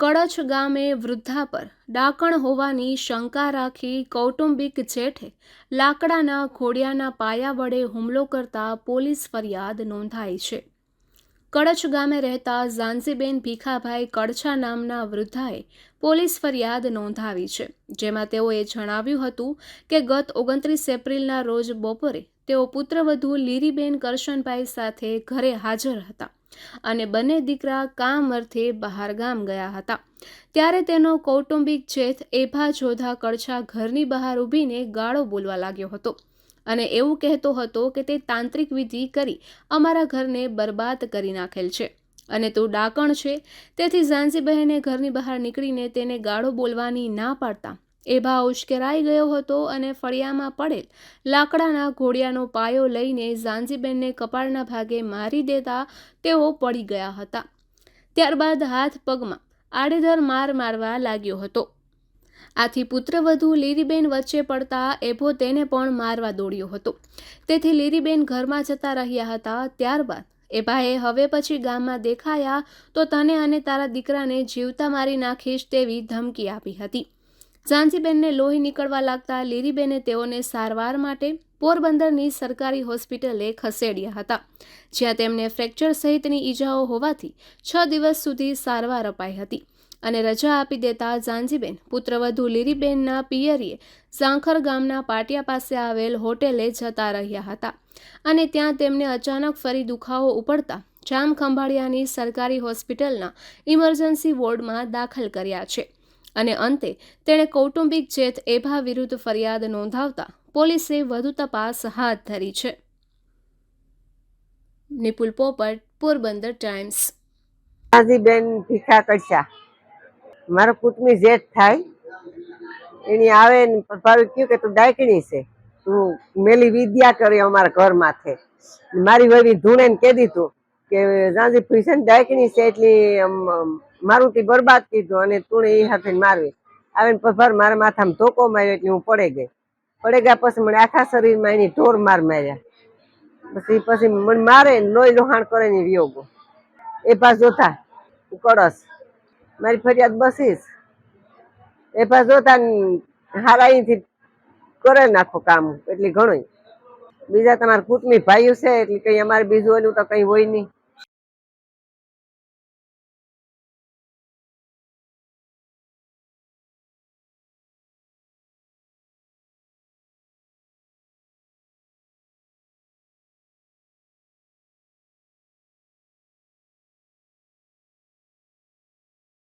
કડછ ગામે વૃદ્ધા પર ડાકણ હોવાની શંકા રાખી કૌટુંબિક જેઠે લાકડાના ઘોડિયાના પાયા વડે હુમલો કરતા પોલીસ ફરિયાદ નોંધાઈ છે। કડછ ગામે રહેતા ઝાંઝીબેન ભીખાભાઈ કડછા નામના વૃદ્ધાએ પોલીસ ફરિયાદ નોંધાવી છે, જેમાં તેઓએ જણાવ્યું હતું કે ગત 29 એપ્રિલના રોજ બપોરે તેઓ પુત્રવધુ લીરીબેન કરશનભાઈ સાથે ઘરે હાજર હતા અને બંને દીકરા કામ અર્થે બહાર ગામ ગયા હતા। ત્યારે તેનો કૌટુંબિક જેઠ એભા જોધા કડછા ઘરની બહાર ઊભીને ગાળો બોલવા લાગ્યો હતો અને એવું કહેતો હતો કે તે તાંત્રિક વિધિ કરી અમારા ઘરને બરબાદ કરી નાખેલ છે અને તું ડાકણ છે। તેથી ઝાંઝીબહેને ઘરની બહાર નીકળીને તેને ગાળો બોલવાની ના પાડતા એભા ઉશ્કેરાઈ ગયો હતો અને ફળિયામાં પડેલ લાકડાના ઘોડિયાનો પાયો લઈને ઝાંઝીબેનને કપાળના ભાગે મારી દેતા તેઓ પડી ગયા હતા। ત્યારબાદ હાથ પગમાં આડેધડ માર મારવા લાગ્યો હતો। આથી પુત્રવધુ લીરીબેન વચ્ચે પડતા એભો તેને પણ મારવા દોડ્યો હતો। તેથી લીરીબેન ઘરમાં જતા રહ્યા હતા। ત્યારબાદ એભાએ હવે પછી ગામમાં દેખાયા તો તને અને તારા દીકરાને જીવતા મારી નાખીશ તેવી ધમકી આપી હતી। ઝાંઝીબેનને લોહી નીકળવા લાગતા લીરીબેને તેઓને સારવાર માટે પોરબંદરની સરકારી હોસ્પિટલે ખસેડ્યા હતા, જ્યાં તેમને ફ્રેક્ચર સહિતની ઈજાઓ હોવાથી 6 દિવસ સુધી સારવાર અપાઈ હતી અને રજા આપી દેતા ઝાંઝીબેન પુત્રવધુ લીરીબેનના પિયરીએ ઝાંખર ગામના પાટિયા પાસે આવેલ હોટેલે જતા રહ્યા હતા અને ત્યાં તેમને અચાનક ફરી દુખાવો ઉપડતા જામખંભાળિયાની સરકારી હોસ્પિટલના ઇમરજન્સી વોર્ડમાં દાખલ કર્યા છે અને અંતે તેણે કૌટુંબિક જેઠ એભા વિરુદ્ધ ફરિયાદ નોંધાવતા પોલીસે વધુ તપાસ હાથ ધરી છે। નિપુલ પોપટ, પોરબંદર ટાઈમ્સ। ઝાંઝીબેન ભીખા કડછા મારો કુટુંબી જેઠ થાય એની આવે ને ભાવે કયું કે તું ડાયકણી છે, તું મેલી વિદ્યા કરી અમારા ઘર માથે। મારી વળી ધૂણે કહી દીધું કે ઝાંઝી ભીષણ ડાયકણી છે એટલી મારું તી બરબાદ કીધું અને તું એ હાથે મારવી આવે ને પભાર મારા માથામાં ધોકો માર્યો એટલે હું પડે ગઈ। પડે ગયા પછી મને આખા શરીરમાં એની ઢોર માર માર્યા। પછી મને મારે લોહી લોહાણ કરે ને વિયોગો એભા જોતા કળશ મારી ફરિયાદ બસીશ એભા જોતા હારા અહીંથી કરે નાખો કામ એટલે ઘણું। બીજા તમારા કુટુંબી ભાઈઓ છે એટલે કઈ અમારે બીજું એનું તો કઈ હોય નહીં।